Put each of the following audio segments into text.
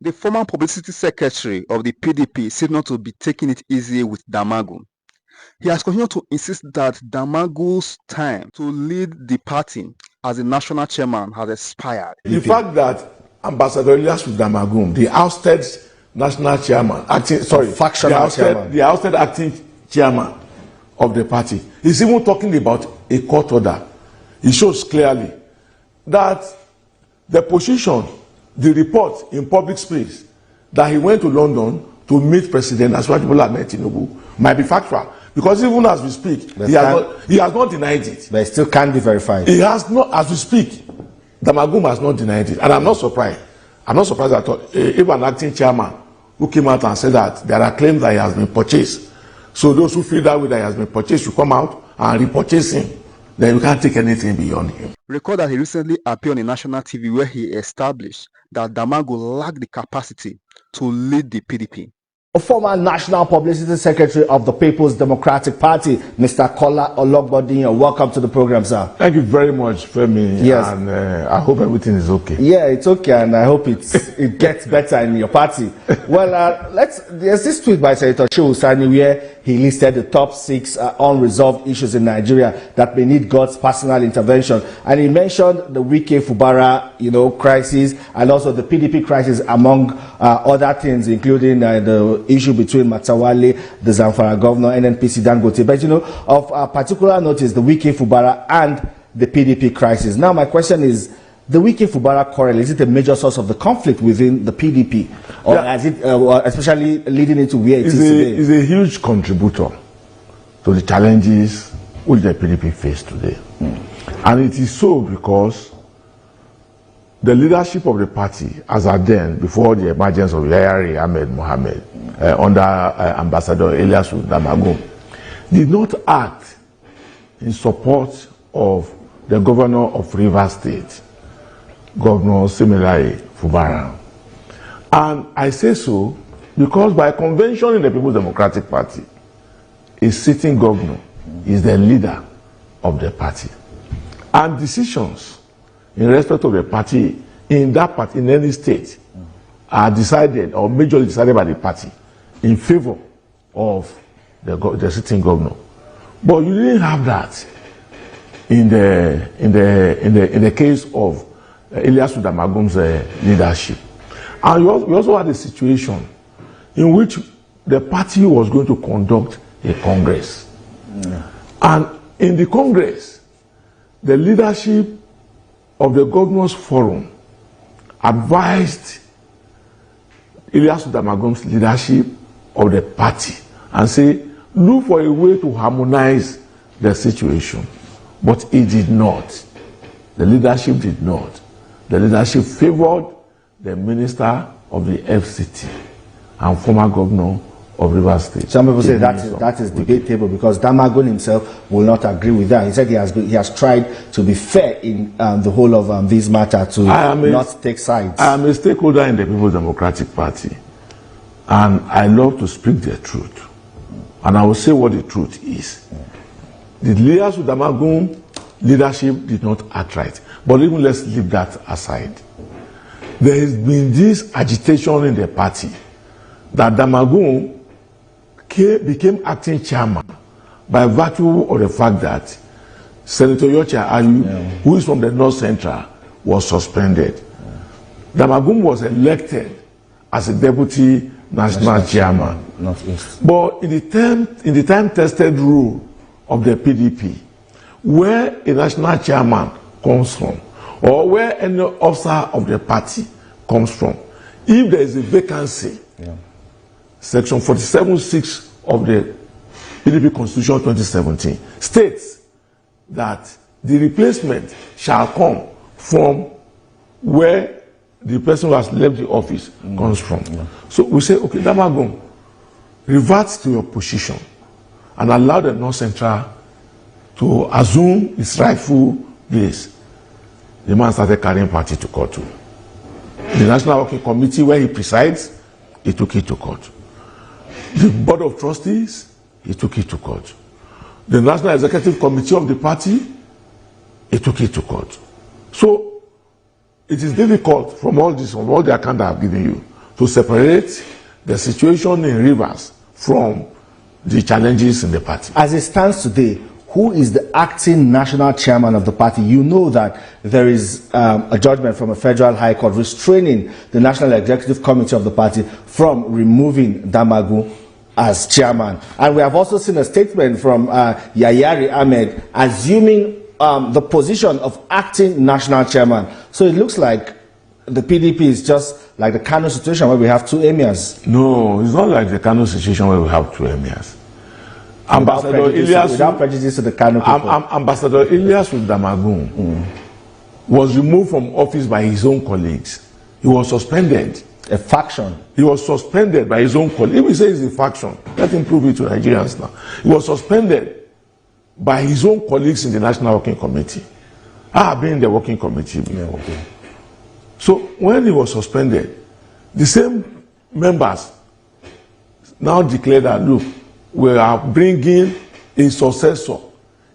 The former publicity secretary of the PDP seemed not to be taking it easy with Damagun. He has continued to insist that Damagun's time to lead the party as the national chairman has expired. The fact that Ambassador Damagun, the ousted national chairman, the ousted acting chairman of the party, is even talking about a court order. It shows clearly that the position, the report in public space that he went to London to meet President Tinubu might be factual, because even as we speak, he has not denied it. But it still can't be verified. He has not, as we speak, Damagun has not denied it, and I'm not surprised. I'm not surprised at all. If an acting chairman who came out and said that there are claims that he has been purchased, so those who feel that way that he has been purchased should come out and repurchase him. Then you can't take anything beyond him. Recall that he recently appeared on national TV where he established that Damagun lacked the capacity to lead the PDP. A former National Publicity Secretary of the People's Democratic Party, Mr. Ologbondiyan, welcome to the program, sir. Thank you very much, Femi. Yes. And I hope everything is okay. Yeah, it's okay, and I hope it gets better in your party. Well, there's this tweet by Senator Shehu Sani where he listed the top 6 unresolved issues in Nigeria that may need God's personal intervention, and he mentioned the Wike Fubara, crisis, and also the PDP crisis, among other things, including the issue between Matawale, the Zamfara governor, NNPC Dangote. But of particular note is the Wike Fubara and the PDP crisis. Now, my question is, the Wike Fubara quarrel, is it a major source of the conflict within the PDP, or is it especially leading into where it is today? It's a huge contributor to the challenges which the PDP face today. And it is so because the leadership of the party, as at then, before the emergence of Yahya Ahmed Mohammed, under Ambassador Damagun, did not act in support of the governor of Rivers State, Governor Similaye Fubara. And I say so because by convention in the People's Democratic Party, a sitting governor is the leader of the party. And decisions in respect of the party in that party, in any state, are decided or majorly decided by the party in favor of the sitting governor. But you didn't have that in the case of Ilyasu Damagun's leadership. And we also had a situation in which the party was going to conduct a congress. And in the congress, the leadership of the Governors Forum advised Ilyasu Damagun's leadership of the party and say, look for a way to harmonize the situation. But it did not. The leadership did not. The leadership favored the minister of the FCT and former governor of Rivers State. Some people say that is debatable because Damagun himself will not agree with that. He said he has tried to be fair in the whole of this matter to not take sides. I am a stakeholder in the People's Democratic Party, and I love to speak the truth. And I will say what the truth is. The leaders of Damagun leadership did not act right. But even let's leave that aside. There has been this agitation in the party that Damagun became acting chairman by virtue of the fact that Senator Yocha Ayu, who is from the North Central, was suspended. Damagun was elected as a deputy national chairman. But in the time-tested rule of the PDP, where a national chairman comes from, or where any officer of the party comes from, if there is a vacancy, Section 47(6) of the PDP Constitution 2017 states that the replacement shall come from where the person who has left the office comes from. So we say, okay, Damagun, revert to your position and allow the North Central to assume its rightful place. The man started carrying party to court too. The National Working Committee where he presides, he took it to court. The Board of Trustees, he took it to court. The National Executive Committee of the party, he took it to court. So it is difficult from all this, from all the account I have given you, to separate the situation in Rivers from the challenges in the party. As it stands today, who is the acting national chairman of the party? You know that there is a judgment from a federal high court restraining the National Executive Committee of the party from removing Damagun as chairman. And we have also seen a statement from Yayari Ahmed assuming the position of acting national chairman. So it looks like the PDP is just like the Kano situation where we have two emirs. No, it's not like the Kano situation where we have two emirs. Without prejudice to the Kano people. Ambassador Ilyas with Damagun was removed from office by his own colleagues. He was suspended. A faction. He was suspended by his own colleagues. If he says it's a faction, let him prove it to Nigerians now. He was suspended by his own colleagues in the National Working Committee. I have been in the Working Committee before. Yeah, okay. So when he was suspended, the same members now declared that, look, we are bringing a successor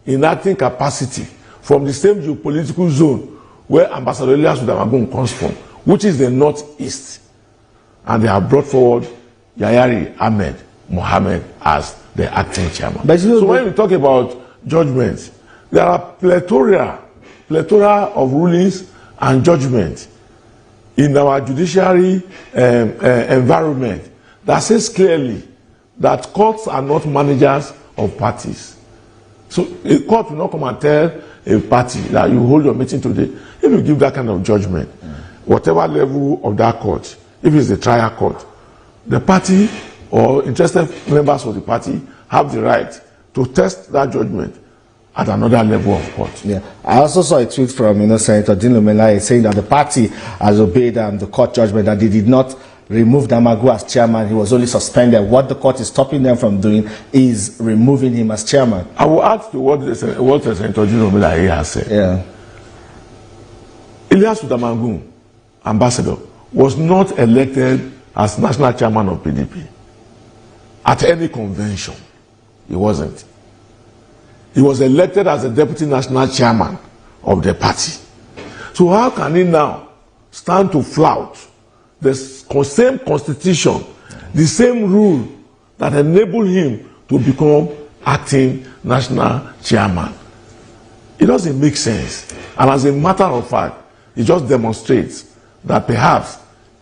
in acting capacity from the same geopolitical zone where Ambassador Ilyas Damagun comes from, which is the northeast. And they have brought forward Yayari Ahmed Mohammed as the acting chairman. So when we talk about judgments, there are plethora of rulings and judgments in our judiciary environment that says clearly that courts are not managers of parties. So a court will not come and tell a party that you hold your meeting today. If you give that kind of judgment, whatever level of that court, if it's the trial court, the party or interested members of the party have the right to test that judgment at another level of court. Yeah, I also saw a tweet from Senator Dino Melai saying that the party has obeyed the court judgment, that they did not remove Damagun as chairman. He was only suspended. What the court is stopping them from doing is removing him as chairman. I will add to what Senator Dino Melai has said. Yeah. Ilyas Damagun, ambassador, was not elected as national chairman of PDP at any convention. He wasn't. He was elected as a deputy national chairman of the party. So how can he now stand to flout the same constitution, the same rule that enabled him to become acting national chairman? It doesn't make sense. And as a matter of fact, it just demonstrates that perhaps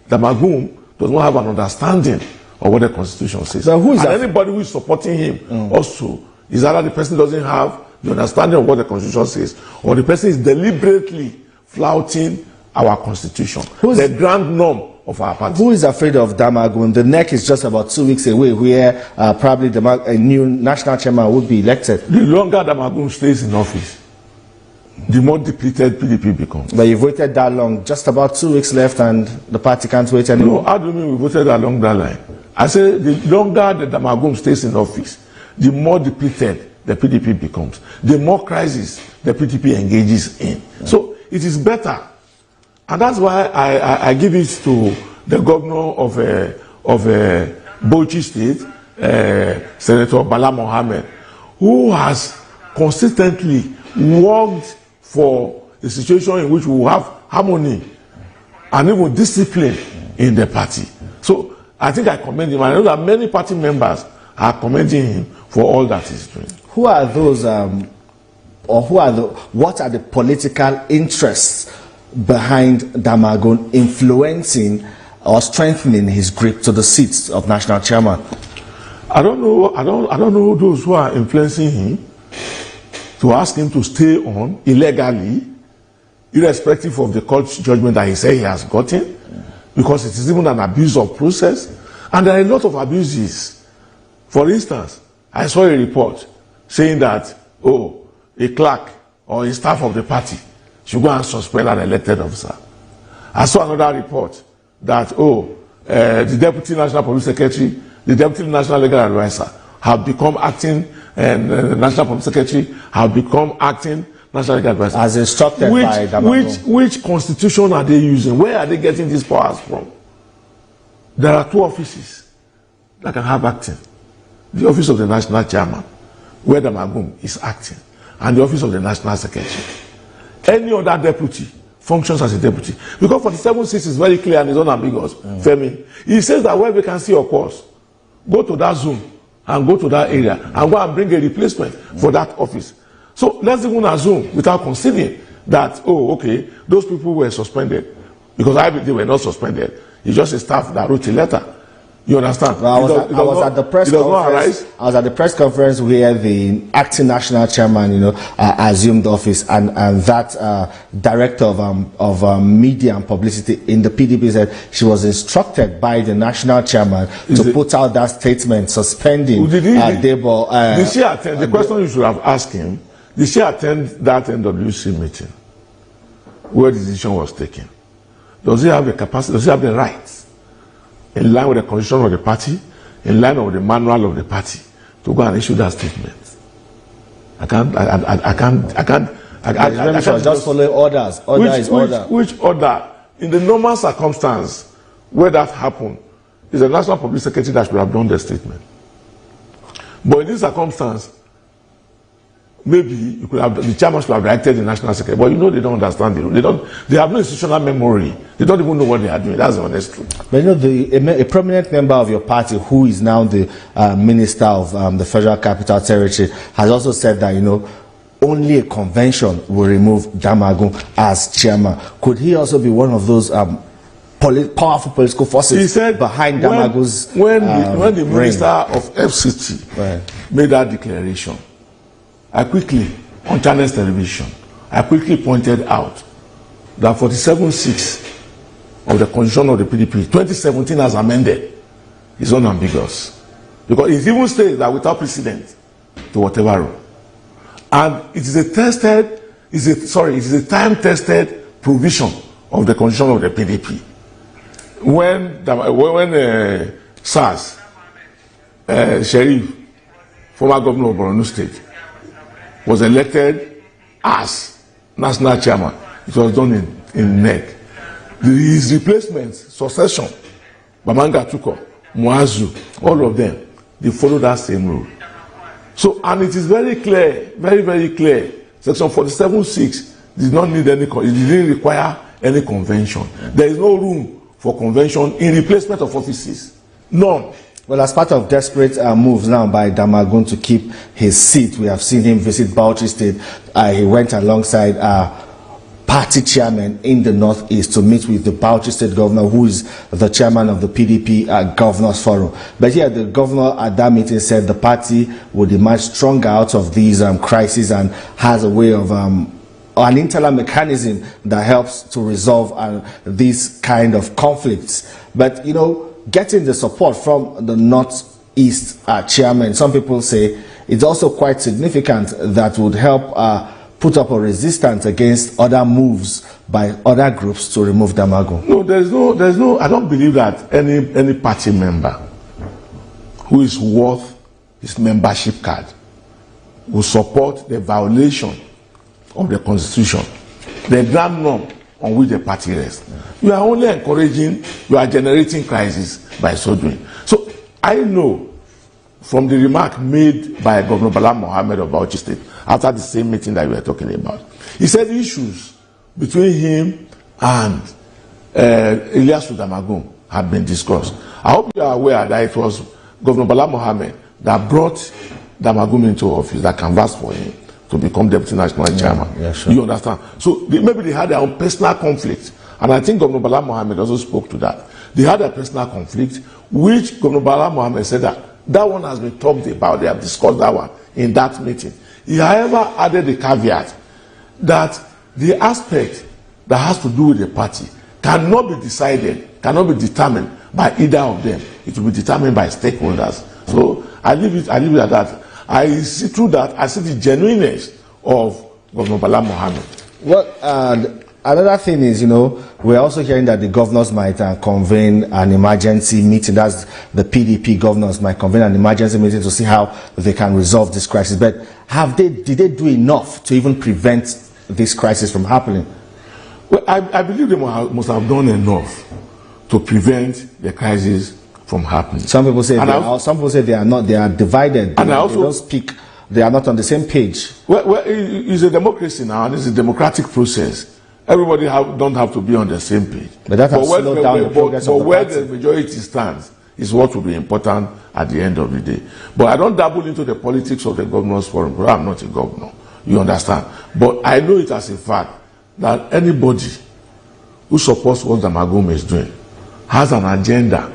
Damagun does not have an understanding of what the constitution says. So who is and anybody who is supporting him also is either the person doesn't have the understanding of what the constitution says, or the person is deliberately flouting our constitution, the grand norm of our party. Who is afraid of Damagun? The NEC is just about 2 weeks away, where probably a new national chairman would be elected. The longer Damagun stays in office, the more depleted PDP becomes. But you've waited that long, just about 2 weeks left, and the party can't wait anymore. No, how do you mean we voted along that line? I say the longer the Damagun stays in office, the more depleted the PDP becomes, the more crisis the PDP engages in. So it is better, and that's why I give it to the governor of Bauchi State, Senator Bala Mohammed, who has consistently worked for a situation in which we will have harmony and even discipline in the party. So I think I commend him. I know that many party members are commending him for all that he's doing. Who are those, what are the political interests behind Damagun influencing or strengthening his grip to the seats of national chairman? I don't know those who are influencing him to ask him to stay on illegally, irrespective of the court judgment that he said he has gotten, because it is even an abuse of process. And there are a lot of abuses. For instance, I saw a report saying that, a clerk or a staff of the party should go and suspend an elected officer. I saw another report that, the Deputy National Public Secretary, the Deputy National Legal Advisor have become acting, and the National Public Secretary have become acting National Legal Advisor. As instructed by Damagun. Which constitution are they using? Where are they getting these powers from? There are two offices that can have acting. The office of the National Chairman, where Damagun is acting, and the office of the National Secretary. Any other deputy functions as a deputy. Because 47-6 is very clear and is unambiguous. Femi, he says that when vacancy occurs, go to that zone and go to that area and go and bring a replacement for that office. So let's even assume, without conceding, that, oh, okay, those people were suspended. Because they were not suspended. It's just a staff that wrote a letter. You understand? Well, I was at the press conference. I was at the press conference where the acting national chairman, assumed office, and that director of media and publicity in the PDP said she was instructed by the national chairman to put out that statement suspending Debo. Did she attend? The question you should have asked him: did she attend that NWC meeting where the decision was taken? Does he have the capacity? Does he have the rights, in line with the constitution of the party, in line with the manual of the party, to go and issue that statement? I can't. Just follow orders. Order is order. Which order? In the normal circumstance where that happened, is the National Public Secretary that should have done the statement. But in this circumstance, maybe you could have, the chairman should have directed the National Secretary. But they don't understand it. They have no institutional memory. They don't even know what they are doing. That's the honest truth. But a prominent member of your party, who is now the minister of the Federal Capital Territory, has also said that, only a convention will remove Damagun as chairman. Could he also be one of those powerful political forces behind Damagun's when the minister of FCT made that declaration, I quickly, on Channels Television, pointed out that 47-6 of the constitution of the PDP, 2017 as amended, is unambiguous. Because it even states that without precedent to whatever rule. And it is a time-tested provision of the constitution of the PDP. When SARS, Sheriff, former governor of Borno State, was elected as national chairman, it was done in NEC. His replacement, succession, Bamanga Tuko, Muazu, all of them, they follow that same rule. So, and it is very clear, very, very clear, Section 47(6) did not need it didn't require any convention. There is no room for convention in replacement of offices. None. Well, as part of desperate moves now by Damagun to keep his seat, we have seen him visit Bauchi State. He went alongside party chairman in the Northeast to meet with the Bauchi State governor, who is the chairman of the PDP Governors Forum. But here, the governor at that meeting said the party would emerge stronger out of these crises and has a way of an internal mechanism that helps to resolve these kind of conflicts. But, getting the support from the Northeast chairman, some people say it's also quite significant that would help put up a resistance against other moves by other groups to remove Damagun. No, there's no, I don't believe that any party member who is worth his membership card will support the violation of the Constitution, the grand norm on which the party rests. You are only encouraging, you are generating crisis by so doing. So I know from the remark made by Governor Bala Mohammed of Bauchi State after the same meeting that we were talking about, he said issues between him and Elias Damagun had been discussed. I hope you are aware that it was Governor Bala Mohammed that brought Damagun into office, that canvassed for him to become deputy national chairman. Yeah, sure. You understand? So maybe they had their own personal conflict, and I think Governor Bala Mohammed also spoke to that. They had a personal conflict, which Governor Bala Mohammed said that one has been talked about. They have discussed that one in that meeting. He, however, added the caveat that the aspect that has to do with the party cannot be decided, cannot be determined by either of them. It will be determined by stakeholders. So I leave it at that. I see through that, I see the genuineness of Governor Bala Mohammed. Well, another thing is, we're also hearing that the governors might convene an emergency meeting. That's the PDP governors might convene an emergency meeting to see how they can resolve this crisis. But did they do enough to even prevent this crisis from happening? Well, I believe they must have done enough to prevent the crisis from happening. Some people say they are not. They are divided. And they don't speak. They are not on the same page. Well, it's a democracy now, and it's a democratic process. Everybody don't have to be on the same page. But that has slowed down the progress of the where party. the majority stands is what will be important at the end of the day. But I don't dabble into the politics of the governors forum, because I'm not a governor. You understand? But I know it as a fact that anybody who supports what Damagun is doing has an agenda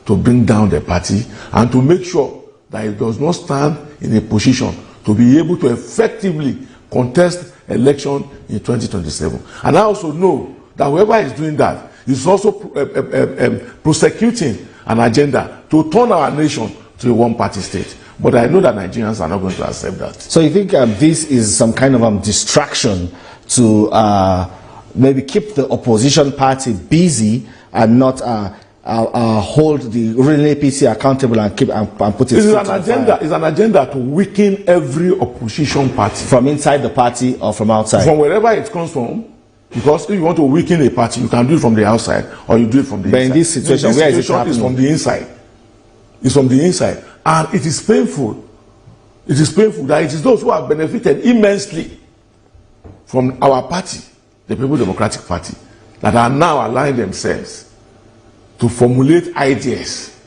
to bring down the party and to make sure that it does not stand in a position to be able to effectively contest election in 2027. And I also know that whoever is doing that is also prosecuting an agenda to turn our nation to a one-party state. But I know that Nigerians are not going to accept that. So you think this is some kind of distraction to maybe keep the opposition party busy and not hold the ruling APC accountable and put it. It's an agenda. It's an agenda to weaken every opposition party from inside the party or from outside. From wherever it comes from. Because if you want to weaken a party, you can do it from the outside or you do it from the inside. But in this situation, where is it happening? It's from the inside. It's from the inside, and it is painful. It is painful that it is those who have benefited immensely from our party, the People's Democratic Party, that are now allowing themselves to formulate ideas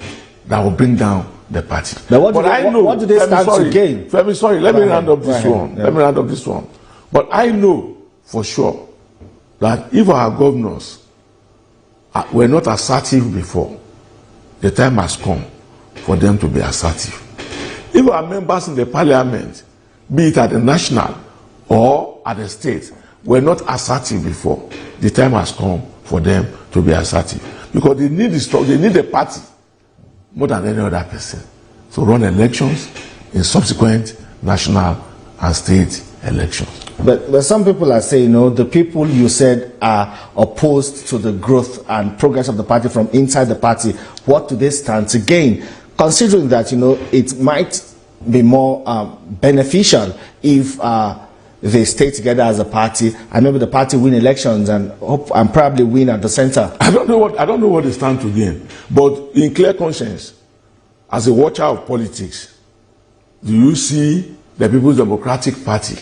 that will bring down the party. Now what do they stand to gain? Femi, sorry, let me round up this one. Let me round up this one. But I know for sure that if our governors were not assertive before, the time has come for them to be assertive. If our members in the parliament, be it at the national or at the state, were not assertive before, the time has come for them to be assertive. Because they need the party more than any other person to run elections in subsequent national and state elections. But some people are saying, the people you said are opposed to the growth and progress of the party from inside the party. What do they stand to gain? Considering that, it might be more beneficial if they stay together as a party and maybe the party win elections and probably win at the center. I don't know what they stand to gain. But in clear conscience, as a watcher of politics, do you see the People's Democratic Party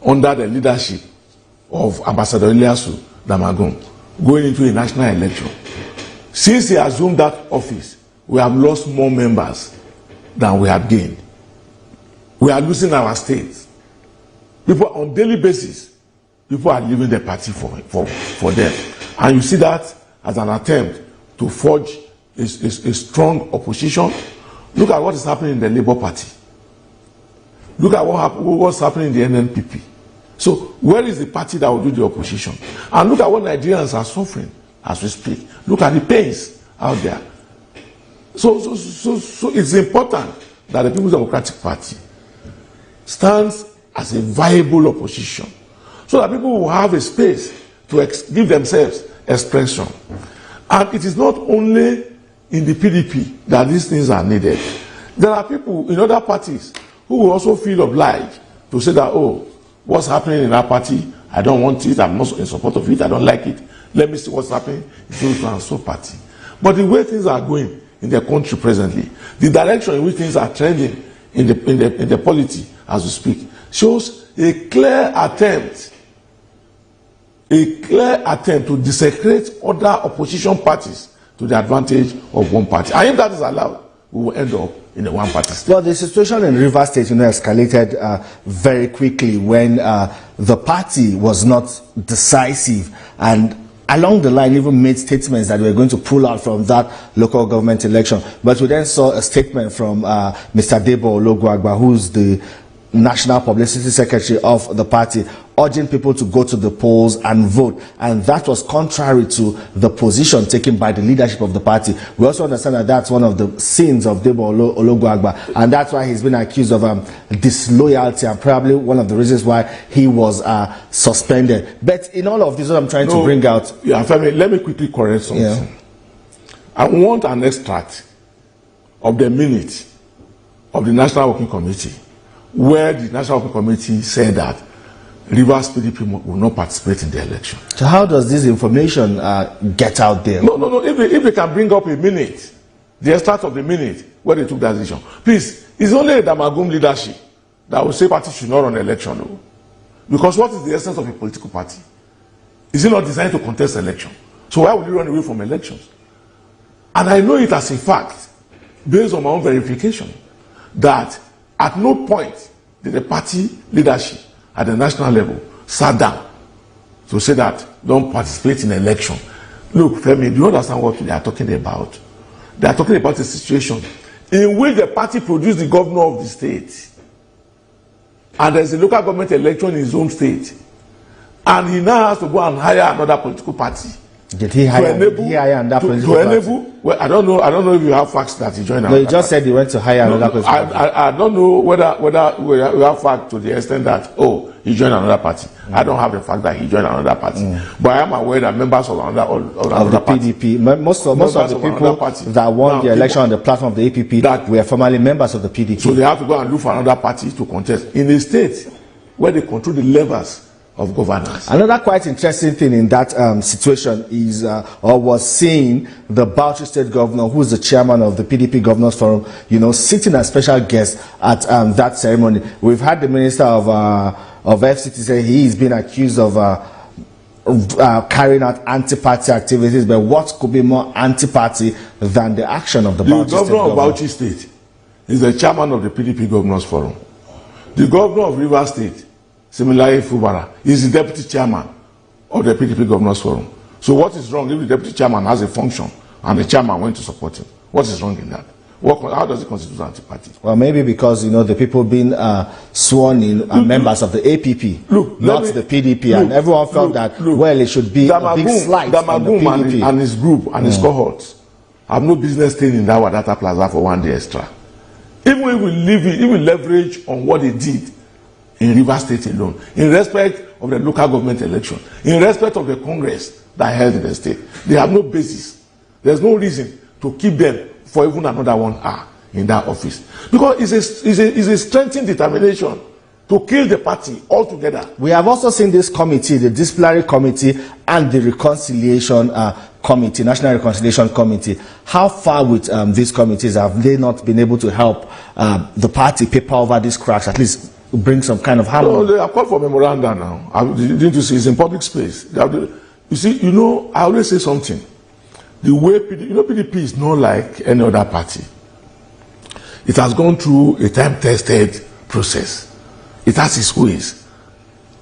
under the leadership of Ambassador Ilyasu Damagun going into a national election? Since he assumed that office, we have lost more members than we have gained. We are losing our states. People on daily basis, people are leaving the party for them. And you see that as an attempt to forge a strong opposition. Look at what is happening in the Labour Party. Look at what's happening in the NNPP. So where is the party that will do the opposition? And look at what Nigerians are suffering as we speak. Look at the pains out there. So it's important that the People's Democratic Party stands as a viable opposition, so that people will have a space to give themselves expression. And it is not only in the PDP that these things are needed. There are people in other parties who will also feel obliged to say that, what's happening in our party, I don't want it, I'm not in support of it, I don't like it. Let me see what's happening in so and so party. But the way things are going in the country presently, the direction in which things are trending in the polity as we speak, shows a clear attempt to desecrate other opposition parties to the advantage of one party. And if that is allowed, we will end up in a one-party state. Well, the situation in Rivers State, escalated very quickly when the party was not decisive and along the line even made statements that we were going to pull out from that local government election. But we then saw a statement from Mr. Debo Ologbondiyan, who's the National Publicity Secretary of the party, urging people to go to the polls and vote. And that was contrary to the position taken by the leadership of the party. We also understand that that's one of the sins of Debo Ologbondiyan, and that's why he's been accused of disloyalty, and probably one of the reasons why he was suspended. But in all of this, what I'm trying to bring out... Yeah, Femi, let me quickly correct something. Yeah. I want an extract of the minute of the National Working Committee, where the National Working Committee said that Rivers PDP will not participate in the election. So how does this information get out there? No. If they can bring up a minute, the extract of the minute where they took that decision. Please, it's only the Damagun leadership that will say party should not run election. No. Because what is the essence of a political party? Is it not designed to contest election? So why would you run away from elections? And I know it as a fact, based on my own verification, that at no point did the party leadership at the national level sat down to say that don't participate in election. Look, Femi, do you understand what they are talking about? They are talking about a situation in which the party produced the governor of the state, and there's a local government election in his own state, and he now has to go and hire another political party. Did he hire another political party? Well, I don't know if you have facts that he joined. No, you just said he went to hire another political party. I don't know whether we have facts to the extent that he joined another party. I don't have the fact that he joined another party, but I am aware that members of another party, PDP, most of the people that won the election on the platform of the APP that were formerly members of the PDP. So they have to go and look for another party to contest in a state where they control the levers of governance. Another quite interesting thing in that situation is, was seeing the Bauchi State Governor, who is the chairman of the PDP Governors Forum, sitting as special guest at that ceremony. We've had the Minister of FCT say he is being accused of carrying out anti-party activities, but what could be more anti-party than the action of the Bauchi State Governor? The governor of Bauchi State is the chairman of the PDP Governors Forum. The governor of Rivers State, similarly, Fubara is the deputy chairman of the PDP Governors Forum. So what is wrong if the deputy chairman has a function and the chairman went to support him? What is wrong in that? How does it constitute anti-party? Well, maybe because, the people being sworn in are members of the APP, not the PDP, and everyone felt that, it should be a big slight on the PDP. And his group and his cohorts have no business staying in that Wadata Plaza for 1 day extra. Even if we leverage on what they did in Rivers State alone, in respect of the local government election, in respect of the Congress that held in the state, they have no basis. There's no reason to keep them for even another 1 hour in that office. Because it's a strengthened determination to kill the party altogether. We have also seen this committee, the disciplinary committee and the reconciliation committee, National Reconciliation Committee. How far with these committees have they not been able to help the party paper over these cracks, at least bring some kind of harmony? No, they have called for memoranda now. Didn't you see? It's in public space. You see, I always say something. The way PDP is not like any other party. It has gone through a time-tested process. It has its ways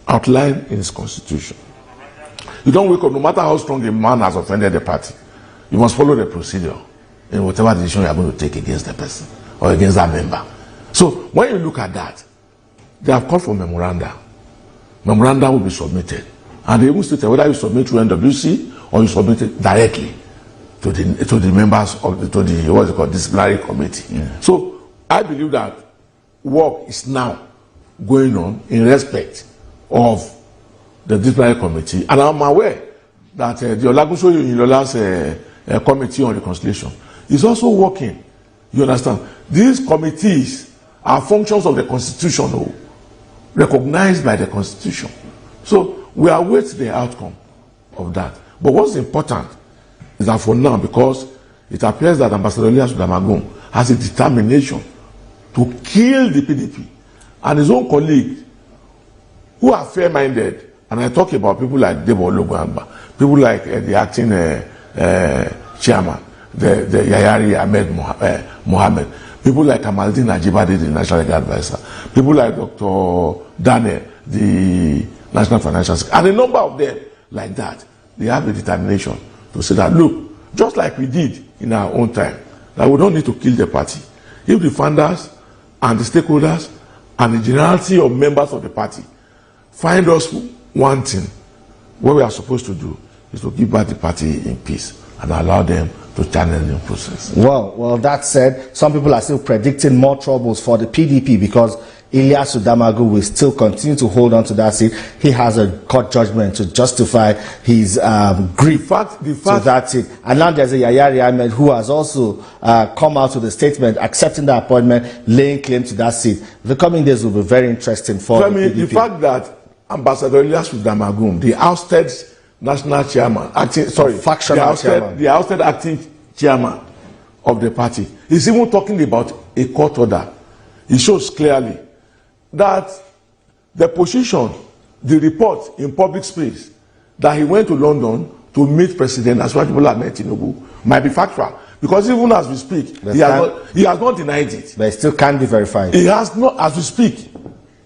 outlined in its constitution. You don't wake up, no matter how strong a man has offended the party, you must follow the procedure in whatever decision you are going to take against the person or against that member. So when you look at that, they have called for memoranda. Memoranda will be submitted. And they even stated whether you submit through NWC or you submit it directly to the members of the disciplinary committee. Yeah. So I believe that work is now going on in respect of the disciplinary committee, and I'm aware that the Ologbondiyan committee on reconciliation is also working. You understand? These committees are functions of the constitution, recognized by the constitution. So we await the outcome of that. But what's important is that for now, because it appears that Ambassador Damagun has a determination to kill the PDP, and his own colleagues who are fair-minded, and I talk about people like Ologbondiyan, people like the acting chairman, the Yayari Ahmed Mohammed, people like Kamaldeen Ajibade, the national legal advisor, people like Dr. Daniel, the national financial secretary, and a number of them like that. They have the determination to say that, look, just like we did in our own time, that we don't need to kill the party. If the founders and the stakeholders and the generality of members of the party find us wanting, what we are supposed to do is to give back the party in peace and allow them to channel the process. Well, that said, some people are still predicting more troubles for the PDP because Ilyasu Damagun will still continue to hold on to that seat. He has a court judgment to justify his grief to that seat. And now there's a Yayari Ahmed who has also come out with a statement accepting the appointment, laying claim to that seat. The coming days will be very interesting for the PDP. The fact that Ambassador Ilyasu Damagun, the ousted national chairman, the ousted acting chairman of the party, is even talking about a court order. It shows clearly that the position the report in public space that he went to London to meet President Bola Ahmed Tinubu might be factual. Because even as we speak, he has not denied it. But it still can't be verified. He has not, as we speak,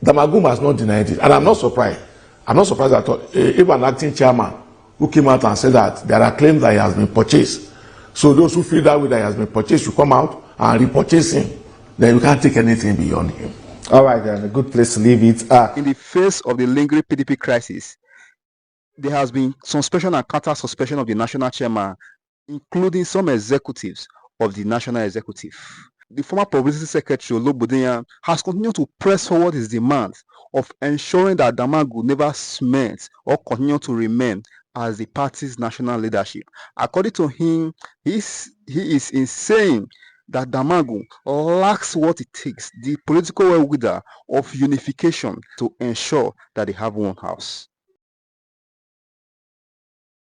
Damagun has not denied it. And I'm not surprised. I'm not surprised at all. If an acting chairman who came out and said that there are claims that he has been purchased. So those who feel that way that he has been purchased should come out and repurchase him. Then we can't take anything beyond him. All right, then, a good place to leave it. In the face of the lingering PDP crisis, there has been suspension and counter suspension of the national chairman, including some executives of the national executive. The former publicity secretary, Ologbondiyan, has continued to press forward his demands of ensuring that Damagun never cements or continue to remain as the party's national leadership. According to him, he is insane that Damagun lacks what it takes, the political wherewithal of unification to ensure that they have one house.